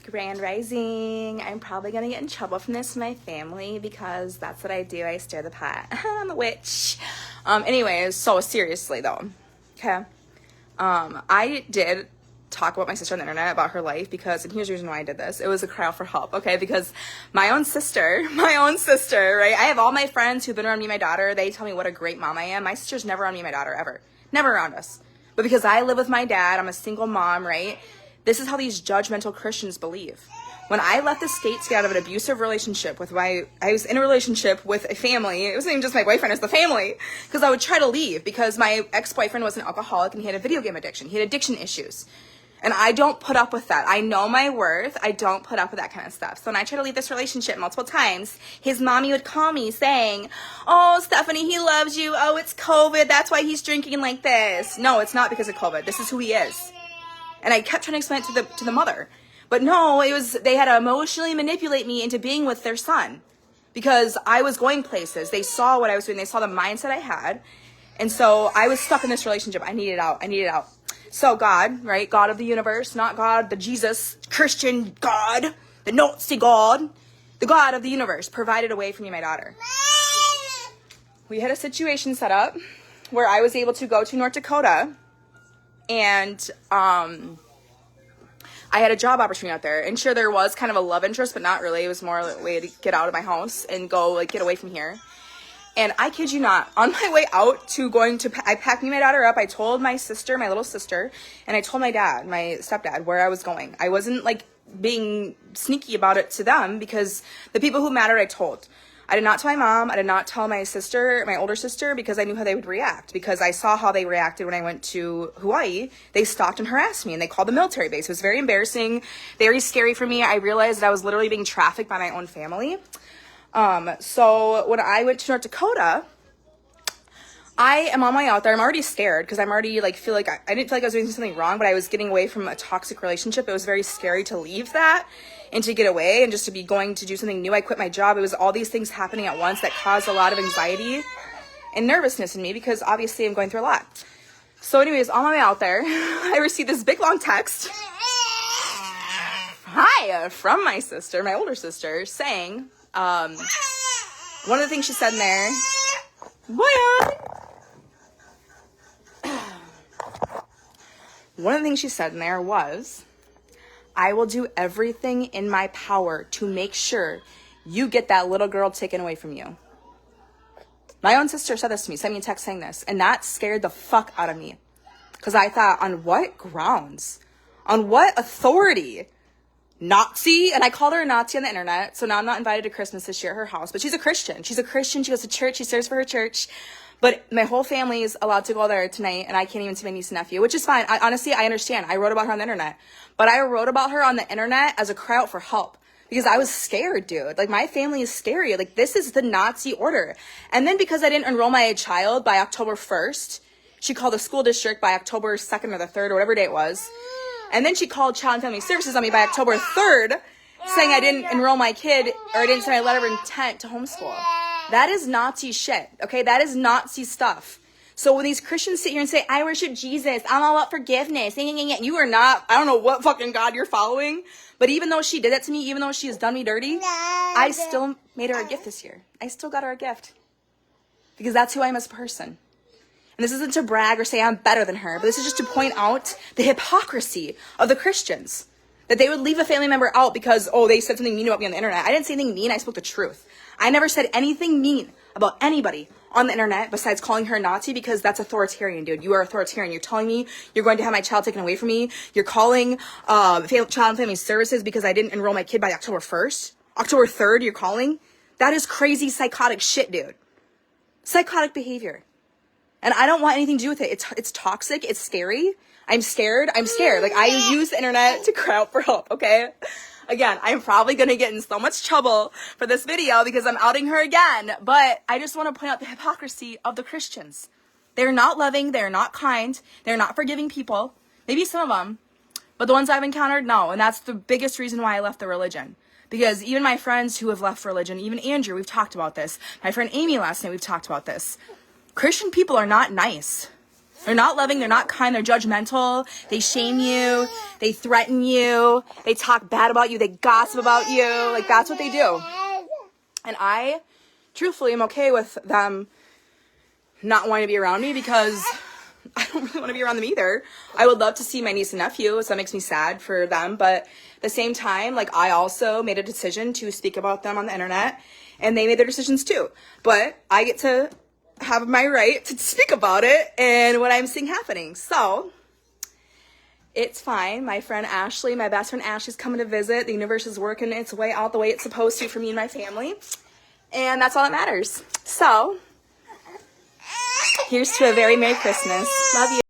Grand Rising. I'm probably gonna get in trouble from this from my family because that's what I do. I stir the pot. I'm a witch. Anyways, so seriously though, okay. I did talk about my sister on the internet about her life because, and here's the reason why I did this. It was a cry out for help, okay? Because my own sister, right? I have all my friends who've been around me and my daughter. They tell me what a great mom I am. My sister's never around me and my daughter, ever. Never around us. But because I live with my dad, I'm a single mom, right? This is how these judgmental Christians believe. When I left the States to get out of an abusive relationship I was in a relationship with a family. It wasn't even just my boyfriend, it's the family. Because I would try to leave because my ex-boyfriend was an alcoholic and he had a video game addiction. He had addiction issues. And I don't put up with that. I know my worth. I don't put up with that kind of stuff. So when I tried to leave this relationship multiple times, his mommy would call me saying, "Oh, Stephanie, he loves you. Oh, it's COVID. That's why he's drinking like this." No, it's not because of COVID. This is who he is. And I kept trying to explain it to the mother. But no, they had to emotionally manipulate me into being with their son because I was going places. They saw what I was doing. They saw the mindset I had. And so I was stuck in this relationship. I needed out. So God, right? God of the universe, not God, the Jesus, Christian God, the Nazi God, the God of the universe provided a way for me and my daughter. We had a situation set up where I was able to go to North Dakota and I had a job opportunity out there. And sure, there was kind of a love interest, but not really. It was more a way to get out of my house and go, like, get away from here. And I kid you not, on my way out to I packed me and my daughter up. I told my sister, my little sister, and I told my dad, my stepdad, where I was going. I wasn't, like, being sneaky about it to them because the people who mattered, I told. I did not tell my mom. I did not tell my sister, my older sister, because I knew how they would react. Because I saw how they reacted when I went to Hawaii. They stalked and harassed me, and they called the military base. It was very embarrassing, very scary for me. I realized that I was literally being trafficked by my own family. So when I went to North Dakota, I am on my way out there. I'm already scared because I'm already I didn't feel like I was doing something wrong, but I was getting away from a toxic relationship. It was very scary to leave that and to get away and just to be going to do something new. I quit my job. It was all these things happening at once that caused a lot of anxiety and nervousness in me because obviously I'm going through a lot. So anyways, on my way out there, I received this big long text. Hi, from my sister, my older sister, saying, one of the things she said in there, one of the things she said in there was, "I will do everything in my power to make sure you get that little girl taken away from you." My own sister said this to me, sent me a text saying this, and that scared the fuck out of me. Because I thought, on what grounds? On what authority? Nazi? And I called her a Nazi on the internet, so now I'm not invited to Christmas this year at her house. But she's a Christian. She goes to church. She serves for her church. But my whole family is allowed to go there tonight, and I can't even see my niece and nephew, which is fine. Honestly, I understand. I wrote about her on the internet. But I wrote about her on the internet as a cry out for help. Because I was scared, dude. Like, my family is scary. Like, this is the Nazi order. And then because I didn't enroll my child by October 1st, she called the school district by October 2nd or the 3rd or whatever day it was. And then she called Child and Family Services on me by October 3rd, saying I didn't enroll my kid or I didn't send my letter of intent to homeschool. That is Nazi shit, okay? That is Nazi stuff. So when these Christians sit here and say, "I worship Jesus, I'm all about forgiveness," you are not, I don't know what fucking God you're following, but even though she did that to me, even though she has done me dirty, I still made her a gift this year. I still got her a gift. Because that's who I am as a person. And this isn't to brag or say I'm better than her, but this is just to point out the hypocrisy of the Christians. That they would leave a family member out because, oh, they said something mean about me on the internet. I didn't say anything mean, I spoke the truth. I never said anything mean about anybody on the internet besides calling her a Nazi because that's authoritarian, dude. You are authoritarian. You're telling me you're going to have my child taken away from me. You're calling Child and Family Services because I didn't enroll my kid by October 1st. October 3rd, you're calling? That is crazy psychotic shit, dude. Psychotic behavior. And I don't want anything to do with it. It's toxic. It's scary. I'm scared. Like, I use the internet to cry out for help, okay? Again, I'm probably going to get in so much trouble for this video because I'm outing her again. But I just want to point out the hypocrisy of the Christians. They're not loving. They're not kind. They're not forgiving people. Maybe some of them. But the ones I've encountered, no. And that's the biggest reason why I left the religion. Because even my friends who have left religion, even Andrew, we've talked about this. My friend Amy last night, we've talked about this. Christian people are not nice. They're not loving, they're not kind, they're judgmental, they shame you, they threaten you, they talk bad about you, they gossip about you. Like, that's what they do. And I, truthfully, am okay with them not wanting to be around me because I don't really want to be around them either. I would love to see my niece and nephew, so that makes me sad for them. But at the same time, like, I also made a decision to speak about them on the internet, and they made their decisions too. But I get to have my right to speak about it and what I'm seeing happening. So it's fine. My friend Ashley, my best friend Ashley's coming to visit. The universe is working its way out the way it's supposed to for me and my family. And that's all that matters. So here's to a very Merry Christmas. Love you.